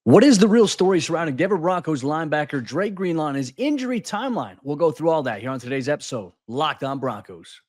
What is the real story surrounding Denver Broncos linebacker Dre Greenlaw and his injury timeline? We'll go through all that here on today's episode, Locked On Broncos.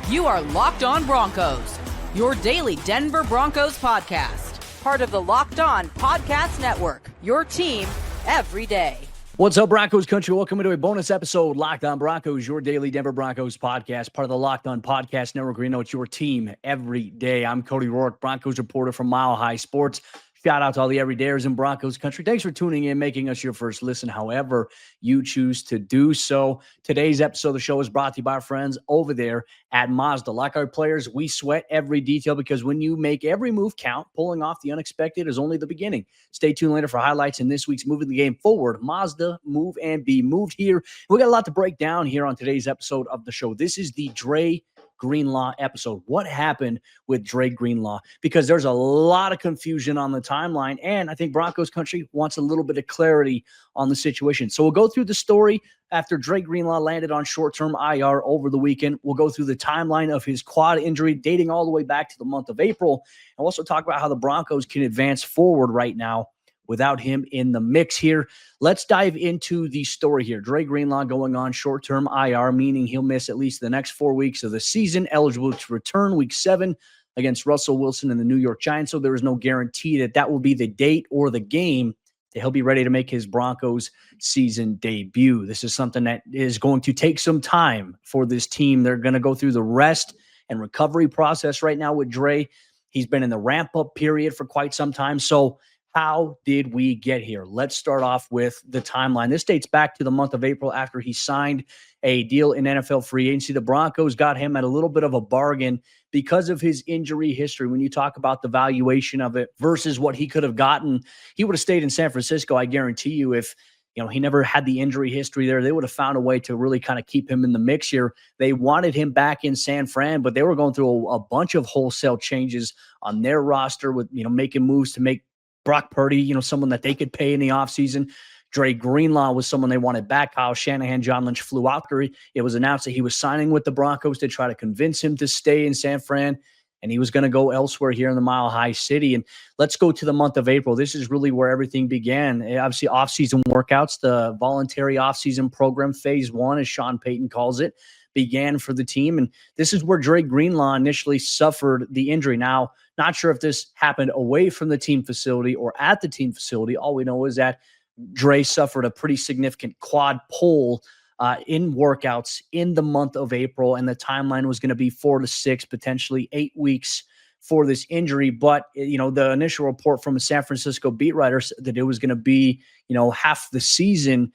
You are Locked On Broncos, your daily Denver Broncos podcast. Part of the Locked On Podcast Network, your team every day. What's up, Broncos Country? Welcome into a bonus episode, Locked On Broncos, your daily Denver Broncos podcast, part of the Locked On Podcast Network. We know it's your team every day. I'm Cody Roark, Broncos reporter from Mile High Sports. Shout out to all the everydayers in Broncos Country. Thanks for tuning in, making us your first listen, however you choose to do so. Today's episode of the show is brought to you by our friends over there at Mazda. Like our players, we sweat every detail because when you make every move count, pulling off the unexpected is only the beginning. Stay tuned later for highlights in this week's Moving the Game Forward. Mazda, move and be moved here. We got a lot to break down here on today's episode of the show. This is the Dre Greenlaw episode. What happened with Dre Greenlaw? Because there's a lot of confusion on the timeline, and I think Broncos Country wants a little bit of clarity on the situation. So we'll go through the story after Dre Greenlaw landed on short-term IR over the weekend. We'll go through the timeline of his quad injury dating all the way back to the month of April, and we'll also talk about how the Broncos can advance forward right now without him in the mix here. Let's dive into the story here. Dre Greenlaw going on short-term IR, meaning he'll miss at least the next 4 weeks of the season, eligible to return week 7 against Russell Wilson and the New York Giants. So there is no guarantee that that will be the date or the game that he'll be ready to make his Broncos season debut. This is something that is going to take some time for this team. They're going to go through the rest and recovery process right now with Dre. He's been in the ramp-up period for quite some time. So how did we get here? Let's start off with the timeline. This dates back to the month of April after he signed a deal in NFL free agency. The Broncos got him at a little bit of a bargain because of his injury history. When you talk about the valuation of it versus what he could have gotten, he would have stayed in San Francisco. I guarantee you, if he never had the injury history there, they would have found a way to really kind of keep him in the mix here. They wanted him back in San Fran, but they were going through a bunch of wholesale changes on their roster with, making moves to make Brock Purdy, someone that they could pay in the offseason. Dre Greenlaw was someone they wanted back. Kyle Shanahan, John Lynch flew out there. It was announced that he was signing with the Broncos to try to convince him to stay in San Fran, and he was going to go elsewhere here in the Mile High City. And let's go to the month of April. This is really where everything began. Obviously, offseason workouts, the voluntary offseason program, phase 1, as Sean Payton calls it, began for the team. And this is where Dre Greenlaw initially suffered the injury. Now, not sure if this happened away from the team facility or at the team facility. All we know is that Dre suffered a pretty significant quad pull in workouts in the month of April, and the timeline was going to be 4 to 6, potentially 8 weeks for this injury. But, the initial report from a San Francisco beat writer said that it was going to be, half the season.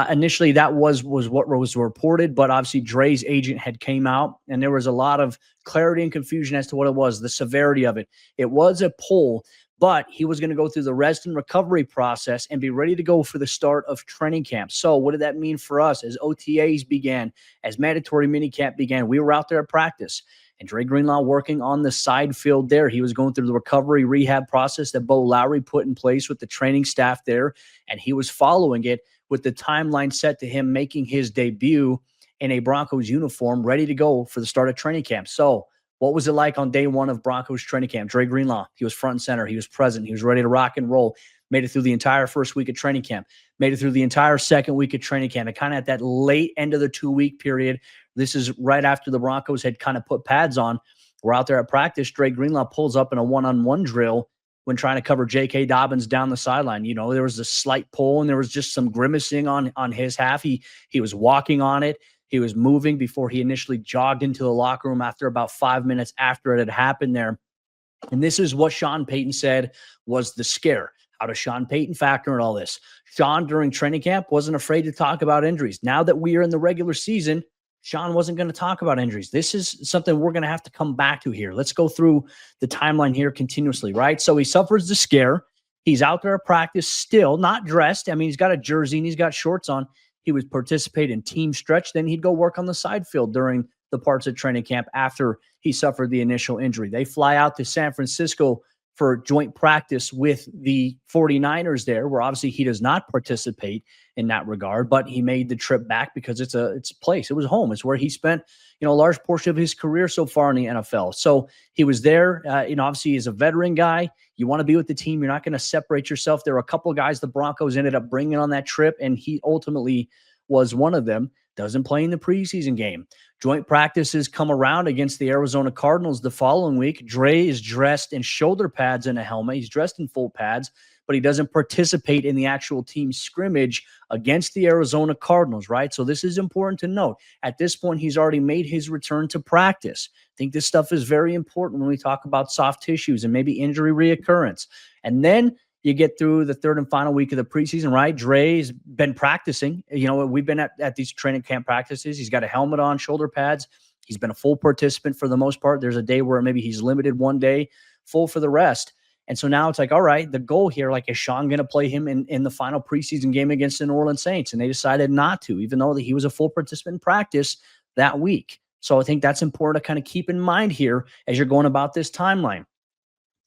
Initially, that was what was reported, but obviously Dre's agent had came out, and there was a lot of clarity and confusion as to what it was, the severity of it. It was a pull, but he was going to go through the rest and recovery process and be ready to go for the start of training camp. So what did that mean for us? As OTAs began, as mandatory minicamp began, we were out there at practice. And Dre Greenlaw working on the side field there. He was going through the recovery rehab process that Bo Lowry put in place with the training staff there, and he was following it with the timeline set to him making his debut in a Broncos uniform, ready to go for the start of training camp. So what was it like on day 1 of Broncos training camp? Dre Greenlaw, he was front and center. He was present. He was ready to rock and roll. Made it through the entire first week of training camp. Made it through the entire second week of training camp. And kind of at that late end of the 2-week period, this is right after the Broncos had kind of put pads on. We're out there at practice. Dre Greenlaw pulls up in a one-on-one drill when trying to cover J.K. Dobbins down the sideline. There was a slight pull, and there was just some grimacing on his half. He was walking on it. He was moving before he initially jogged into the locker room after about 5 minutes after it had happened there. And this is what Sean Payton said was the scare. How does Sean Payton factor in all this? Sean, during training camp, wasn't afraid to talk about injuries. Now that we are in the regular season, Sean wasn't going to talk about injuries. This is something we're going to have to come back to here. Let's go through the timeline here continuously, right? So he suffers the scare. He's out there at practice still, not dressed. I mean, he's got a jersey and he's got shorts on. He would participate in team stretch. Then he'd go work on the side field during the parts of training camp after he suffered the initial injury. They fly out to San Francisco for joint practice with the 49ers there, where obviously he does not participate in that regard, but he made the trip back because it's a place. It was home. It's where he spent, a large portion of his career so far in the NFL. So he was there. Obviously he's a veteran guy. You want to be with the team. You're not going to separate yourself. There were a couple of guys the Broncos ended up bringing on that trip, and he ultimately was one of them. Doesn't play in the preseason game. Joint practices come around against the Arizona Cardinals the following week. Dre is dressed in shoulder pads and a helmet. He's dressed in full pads, but he doesn't participate in the actual team scrimmage against the Arizona Cardinals, right? So this is important to note. At this point, he's already made his return to practice. I think this stuff is very important when we talk about soft tissues and maybe injury reoccurrence. And then you get through the third and final week of the preseason, right? Dre's been practicing. We've been at these training camp practices. He's got a helmet on, shoulder pads. He's been a full participant for the most part. There's a day where maybe he's limited one day, full for the rest. And so now it's like, all right, the goal here, like, is Sean going to play him in the final preseason game against the New Orleans Saints? And they decided not to, even though he was a full participant in practice that week. So I think that's important to kind of keep in mind here as you're going about this timeline.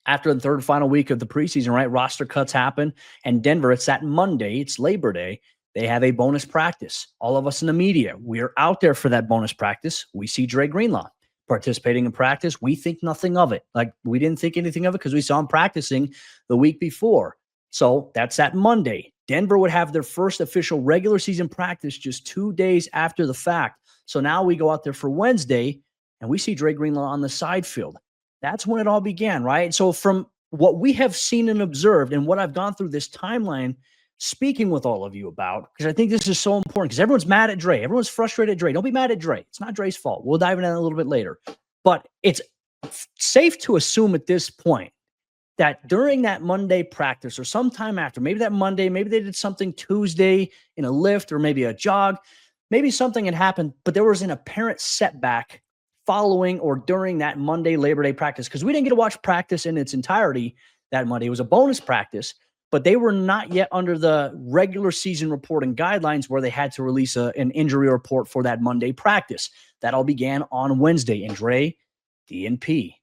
After the third and final week of the preseason, right, roster cuts happen. And Denver, it's that Monday, it's Labor Day. They have a bonus practice. All of us in the media, we're out there for that bonus practice. We see Dre Greenlaw participating in practice. We think nothing of it. Like, we didn't think anything of it because we saw him practicing the week before. So that's that Monday. Denver would have their first official regular season practice just 2 days after the fact. So now we go out there for Wednesday, and we see Dre Greenlaw on the side field. That's when it all began, right? So from what we have seen and observed and what I've gone through this timeline speaking with all of you about, because I think this is so important, because everyone's mad at Dre. Everyone's frustrated at Dre. Don't be mad at Dre. It's not Dre's fault. We'll dive into that a little bit later. But it's safe to assume at this point that during that Monday practice or sometime after, maybe that Monday, maybe they did something Tuesday in a lift or maybe a jog, maybe something had happened, but there was an apparent setback following or during that Monday Labor Day practice, because we didn't get to watch practice in its entirety that Monday. It was a bonus practice, but they were not yet under the regular season reporting guidelines where they had to release an injury report for that Monday practice. That all began on Wednesday. And Dre, DNP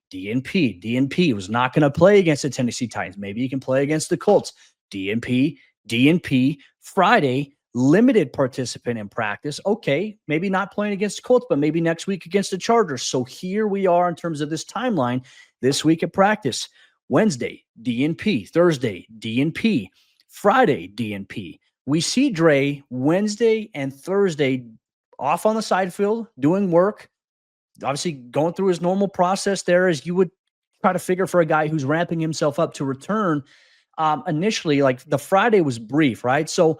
was not going to play against the Tennessee Titans. Maybe he can play against the Colts. DNP, Friday, limited participant in practice. Okay, maybe not playing against the Colts, but maybe next week against the Chargers. So here we are in terms of this timeline this week at practice. Wednesday, DNP. Thursday, DNP. Friday, DNP. We see Dre Wednesday and Thursday off on the side field doing work, obviously going through his normal process there as you would try to figure for a guy who's ramping himself up to return. Initially, like, the Friday was brief, right? So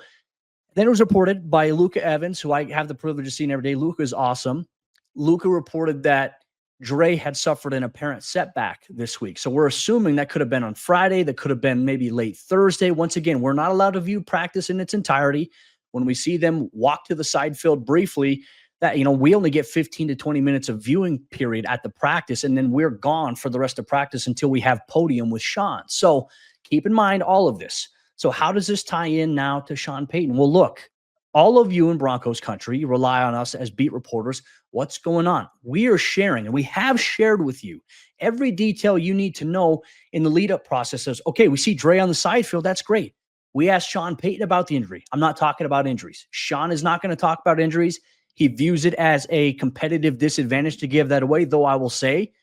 then it was reported by Luca Evans, who I have the privilege of seeing every day. Luca is awesome. Luca reported that Dre had suffered an apparent setback this week. So we're assuming that could have been on Friday. That could have been maybe late Thursday. Once again, we're not allowed to view practice in its entirety. When we see them walk to the side field briefly, that, we only get 15 to 20 minutes of viewing period at the practice, and then we're gone for the rest of practice until we have podium with Sean. So keep in mind all of this. So how does this tie in now to Sean Payton? Well, look, all of you in Broncos country, you rely on us as beat reporters. What's going on? We are sharing, and we have shared with you every detail you need to know in the lead-up process. Says, okay, we see Dre on the side field. That's great. We asked Sean Payton about the injury. I'm not talking about injuries. Sean is not going to talk about injuries. He views it as a competitive disadvantage to give that away, though I will say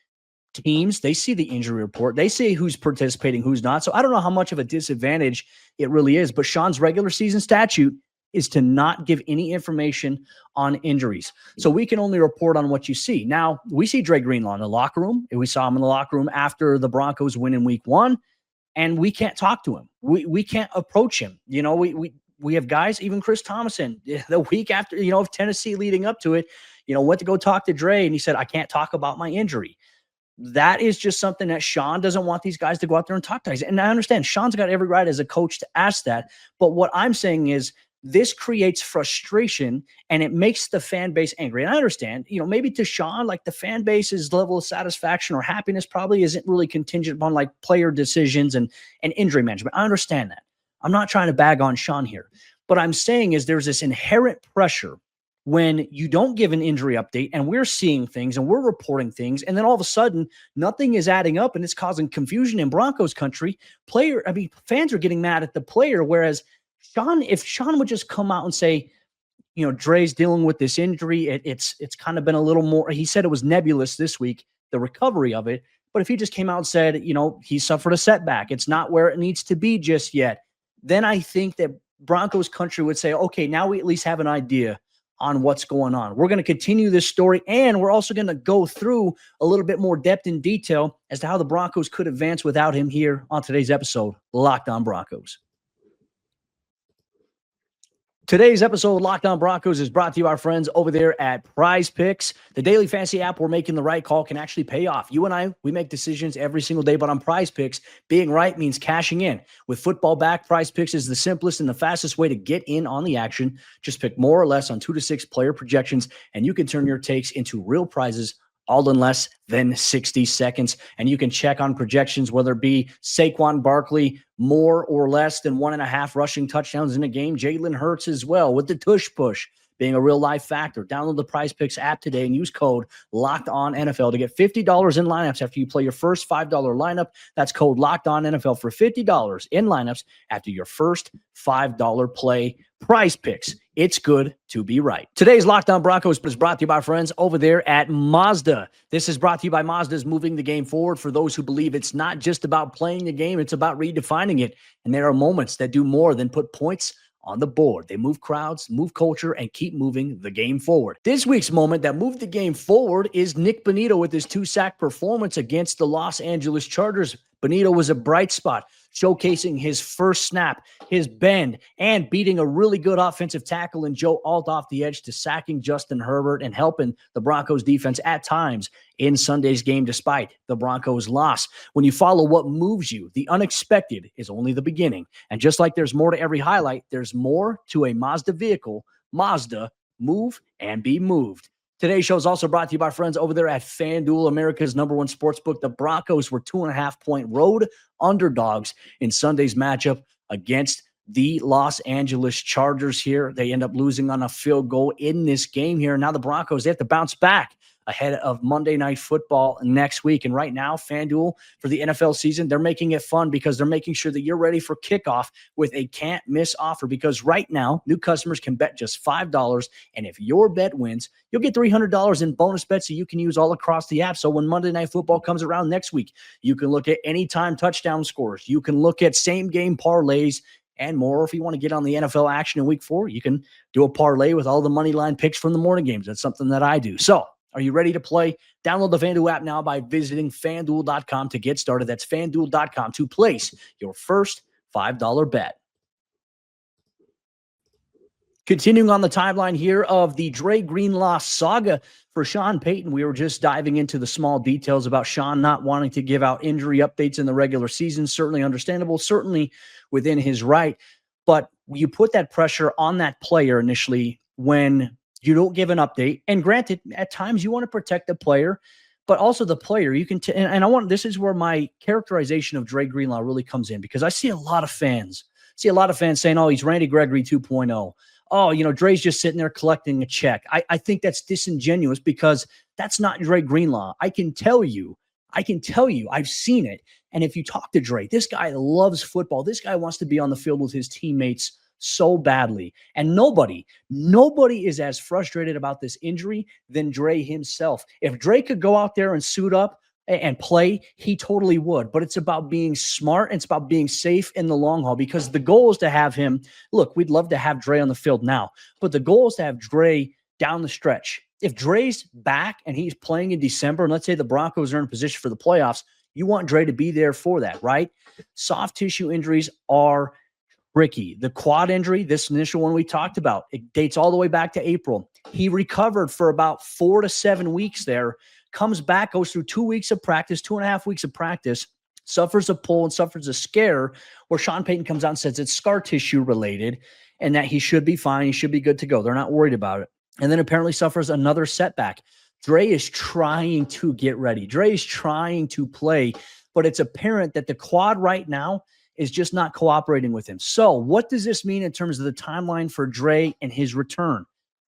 teams, they see the injury report. They see who's participating, who's not. So I don't know how much of a disadvantage it really is, but Sean's regular season statute is to not give any information on injuries. So we can only report on what you see. Now, we see Dre Greenlaw in the locker room, and we saw him in the locker room after the Broncos win in week 1, and we can't talk to him. We can't approach him. We have guys, even Chris Thomason, the week after, of Tennessee leading up to it, went to go talk to Dre, and he said, I can't talk about my injury. That is just something that Sean doesn't want these guys to go out there and talk to guys. And I understand Sean's got every right as a coach to ask that. But what I'm saying is this creates frustration, and it makes the fan base angry. And I understand, maybe to Sean, like, the fan base's level of satisfaction or happiness probably isn't really contingent upon, like, player decisions and injury management. I understand that. I'm not trying to bag on Sean here. But I'm saying is there's this inherent pressure when you don't give an injury update and we're seeing things and we're reporting things, and then all of a sudden nothing is adding up and it's causing confusion in Broncos country. Fans are getting mad at the player, whereas if Sean would just come out and say, Dre's dealing with this injury. It's kind of been a little more, he said it was nebulous this week, the recovery of it. But if he just came out and said, he suffered a setback, it's not where it needs to be just yet, then I think that Broncos country would say, okay, now we at least have an idea on what's going on. We're going to continue this story, and we're also going to go through a little bit more depth and detail as to how the Broncos could advance without him here on today's episode, Locked On Broncos. Today's episode of Locked On Broncos is brought to you by our friends over there at Prize Picks. The daily fantasy app where making the right call can actually pay off. You and I, we make decisions every single day, but on Prize Picks, being right means cashing in. With football back, Prize Picks is the simplest and the fastest way to get in on the action. Just pick more or less on 2 to 6 player projections, and you can turn your takes into real prizes all in less than 60 seconds. And you can check on projections, whether it be Saquon Barkley, more or less than 1.5 rushing touchdowns in a game. Jalen Hurts as well, with the tush push being a real life factor. Download the Prize Picks app today and use code LOCKEDONNFL to get $50 in lineups after you play your first $5 lineup. That's code LOCKEDONNFL for $50 in lineups after your first $5 play. Prize Picks. It's good to be right. Today's Locked On Broncos is brought to you by friends over there at Mazda. This is brought to you by Mazda's moving the game forward for those who believe it's not just about playing the game, it's about redefining it. And there are moments that do more than put points on the board. They move crowds, move culture, and keep moving the game forward. This week's moment that moved the game forward is Nick Bonito with his 2-sack performance against the Los Angeles Chargers. Bonito was a bright spot, showcasing his first snap, his bend, and beating a really good offensive tackle in Joe Alt off the edge to sacking Justin Herbert and helping the Broncos defense at times in Sunday's game despite the Broncos' loss. When you follow what moves you, the unexpected is only the beginning. And just like there's more to every highlight, there's more to a Mazda vehicle. Mazda, move and be moved. Today's show is also brought to you by friends over there at FanDuel, America's #1 sportsbook. The Broncos were 2.5-point road underdogs in Sunday's matchup against the Los Angeles Chargers here. They end up losing on a field goal in this game here. Now the Broncos, they have to bounce back ahead of Monday Night Football next week. And right now, FanDuel, for the NFL season, they're making it fun because they're making sure that you're ready for kickoff with a can't-miss offer. Because right now, new customers can bet just $5, and if your bet wins, you'll get $300 in bonus bets that you can use all across the app. So when Monday Night Football comes around next week, you can look at anytime touchdown scores. You can look at same-game parlays and more. If you want to get on the NFL action in Week 4, you can do a parlay with all the money line picks from the morning games. That's something that I do. So, are you ready to play? Download the FanDuel app now by visiting FanDuel.com to get started. That's FanDuel.com to place your first $5 bet. Continuing on the timeline here of the Dre Greenlaw saga for Sean Payton, we were just diving into the small details about Sean not wanting to give out injury updates in the regular season. Certainly understandable, certainly within his right. But you put that pressure on that player initially when you don't give an update. And granted, at times you want to protect the player, but also the player. You can, this is where my characterization of Dre Greenlaw really comes in, because I see a lot of fans saying, oh, he's Randy Gregory 2.0. Oh, Dre's just sitting there collecting a check. I think that's disingenuous because that's not Dre Greenlaw. I can tell you, I've seen it. And if you talk to Dre, this guy loves football. This guy wants to be on the field with his teammates so badly. And nobody is as frustrated about this injury than Dre himself. If Dre could go out there and suit up and play, he totally would. But it's about being smart, and it's about being safe in the long haul, because the goal is to have him. Look, we'd love to have Dre on the field now, but the goal is to have Dre down the stretch. If Dre's back and he's playing in December, and let's say the Broncos are in position for the playoffs, you want Dre to be there for that, right? Soft tissue injuries are tricky. The quad injury, this initial one we talked about, it dates all the way back to April. He recovered for about 4 to 7 weeks there, comes back, goes through 2 weeks of practice, 2.5 weeks of practice, suffers a pull and suffers a scare where Sean Payton comes out and says it's scar tissue related and that he should be fine. He should be good to go. They're not worried about it. And then apparently suffers another setback. Dre is trying to get ready. Dre is trying to play, but it's apparent that the quad right now is just not cooperating with him. So what does this mean in terms of the timeline for Dre and his return?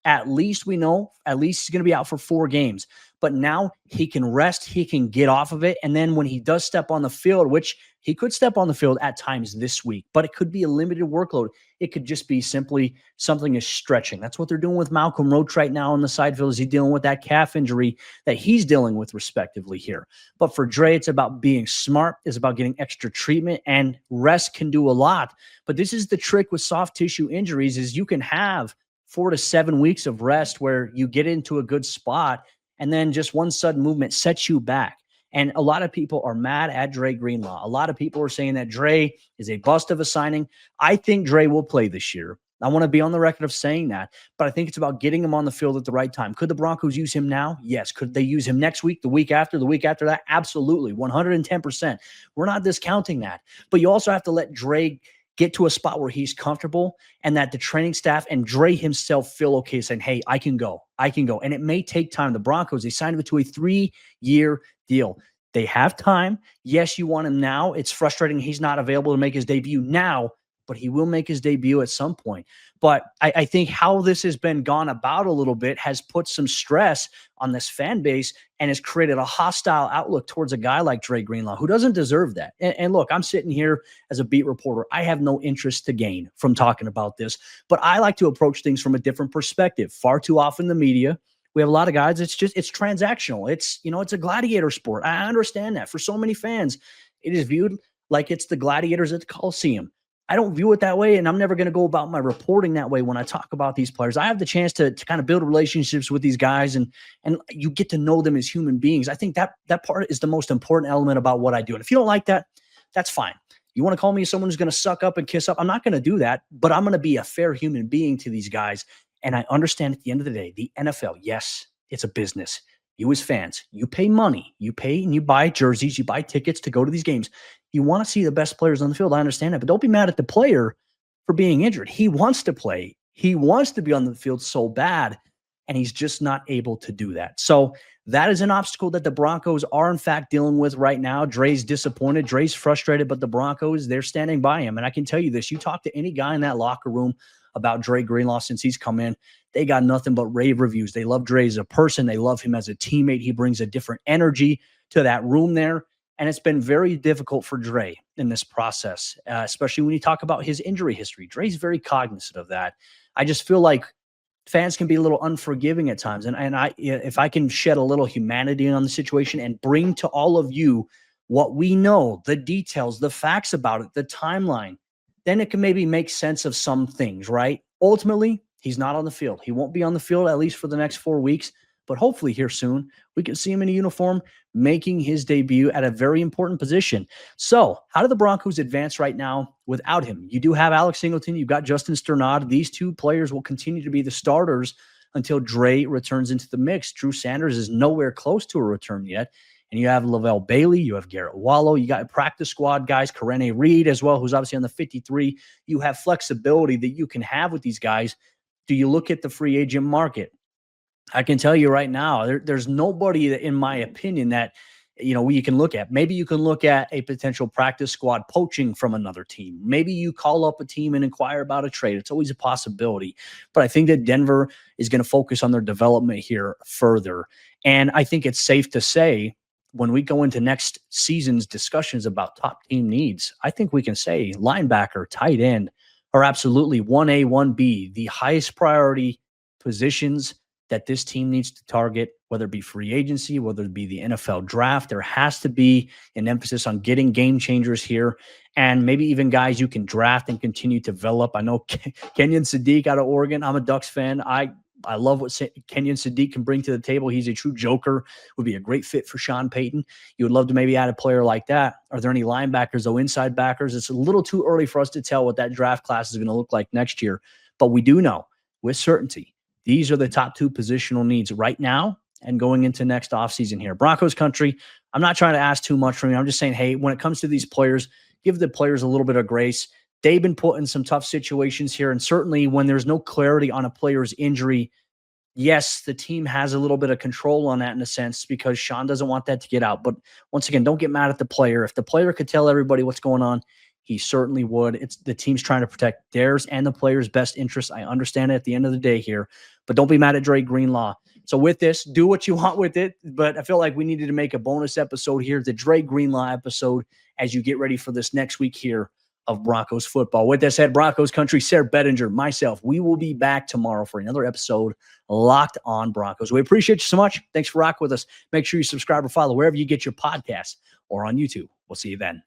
At least we know, at least he's going to be out for 4 games. But now he can rest, he can get off of it. And then when he does step on the field, which he could step on the field at times this week, but it could be a limited workload. It could just be simply something is stretching. That's what they're doing with Malcolm Roach right now on the side field. Is he dealing with that calf injury that he's dealing with respectively here? But for Dre, it's about being smart. It's about getting extra treatment, and rest can do a lot. But this is the trick with soft tissue injuries is you can have 4 to 7 weeks of rest where you get into a good spot, and then just one sudden movement sets you back. And a lot of people are mad at Dre Greenlaw. A lot of people are saying that Dre is a bust of a signing. I think Dre will play this year. I want to be on the record of saying that, but I think it's about getting him on the field at the right time. Could the Broncos use him now? Yes. Could they use him next week, the week after that? Absolutely. 110%. We're not discounting that, but you also have to let Dre get to a spot where he's comfortable and that the training staff and Dre himself feel okay saying, hey, I can go. And it may take time. The Broncos, they signed him to a 3-year deal. They have time. Yes, you want him now. It's frustrating he's not available to make his debut now, but he will make his debut at some point. But I think how this has been gone about a little bit has put some stress on this fan base and has created a hostile outlook towards a guy like Dre Greenlaw, who doesn't deserve that. And look, I'm sitting here as a beat reporter. I have no interest to gain from talking about this, but I like to approach things from a different perspective. Far too often the media, we have a lot of guys, it's transactional. It's a gladiator sport. I understand that. For so many fans, it is viewed like it's the gladiators at the Coliseum. I don't view it that way, and I'm never going to go about my reporting that way when I talk about these players. I have the chance to kind of build relationships with these guys, and you get to know them as human beings. I think that part is the most important element about what I do. And if you don't like that, that's fine. You want to call me someone who's going to suck up and kiss up? I'm not going to do that, but I'm going to be a fair human being to these guys. And I understand at the end of the day, the NFL, yes, it's a business. You as fans, you pay money. You pay and you buy jerseys, you buy tickets to go to these games. You want to see the best players on the field. I understand that, but don't be mad at the player for being injured. He wants to play. He wants to be on the field so bad, and he's just not able to do that. So that is an obstacle that the Broncos are, in fact, dealing with right now. Dre's disappointed. Dre's frustrated, but the Broncos, they're standing by him. And I can tell you this, you talk to any guy in that locker room about Dre Greenlaw since he's come in, they got nothing but rave reviews. They love Dre as a person. They love him as a teammate. He brings a different energy to that room there. And it's been very difficult for Dre in this process, especially when you talk about his injury history. Dre's very cognizant of that. I just feel like fans can be a little unforgiving at times. And if I can shed a little humanity on the situation and bring to all of you what we know, the details, the facts about it, the timeline, then it can maybe make sense of some things, right? Ultimately, he's not on the field. He won't be on the field at least for the next 4 weeks. But hopefully here soon, we can see him in a uniform making his debut at a very important position. So how do the Broncos advance right now without him? You do have Alex Singleton. You've got Justin Sternad. These two players will continue to be the starters until Dre returns into the mix. Drew Sanders is nowhere close to a return yet. And you have Lavelle Bailey. You have Garrett Wallow. You got practice squad guys, Karene Reed as well, who's obviously on the 53. You have flexibility that you can have with these guys. Do you look at the free agent market? I can tell you right now, there's nobody that, in my opinion, that you can look at. Maybe you can look at a potential practice squad poaching from another team. Maybe you call up a team and inquire about a trade. It's always a possibility. But I think that Denver is going to focus on their development here further. And I think it's safe to say when we go into next season's discussions about top team needs, I think we can say linebacker, tight end are absolutely 1A, 1B, the highest priority positions that this team needs to target, whether it be free agency, whether it be the NFL draft. There has to be an emphasis on getting game changers here, and maybe even guys you can draft and continue to develop. I know Kenyon Sadiq out of Oregon. I'm a Ducks fan. I love what Kenyon Sadiq can bring to the table. He's a true joker, would be a great fit for Sean Payton. You would love to maybe add a player like that. Are there any linebackers, though, inside backers? It's a little too early for us to tell what that draft class is going to look like next year, but we do know with certainty these are the top 2 positional needs right now and going into next offseason here. Broncos Country, I'm not trying to ask too much from you. I'm just saying, hey, when it comes to these players, give the players a little bit of grace. They've been put in some tough situations here, and certainly when there's no clarity on a player's injury, yes, the team has a little bit of control on that in a sense because Sean doesn't want that to get out. But once again, don't get mad at the player. If the player could tell everybody what's going on, He certainly would. It's the team's trying to protect theirs and the players' best interests. I understand it at the end of the day here, but don't be mad at Dre Greenlaw. So with this, do what you want with it. But I feel like we needed to make a bonus episode here, the Dre Greenlaw episode, as you get ready for this next week here of Broncos football. With that said, Broncos Country, Sayre Bedinger, myself, we will be back tomorrow for another episode Locked on Broncos. We appreciate you so much. Thanks for rocking with us. Make sure you subscribe or follow wherever you get your podcasts or on YouTube. We'll see you then.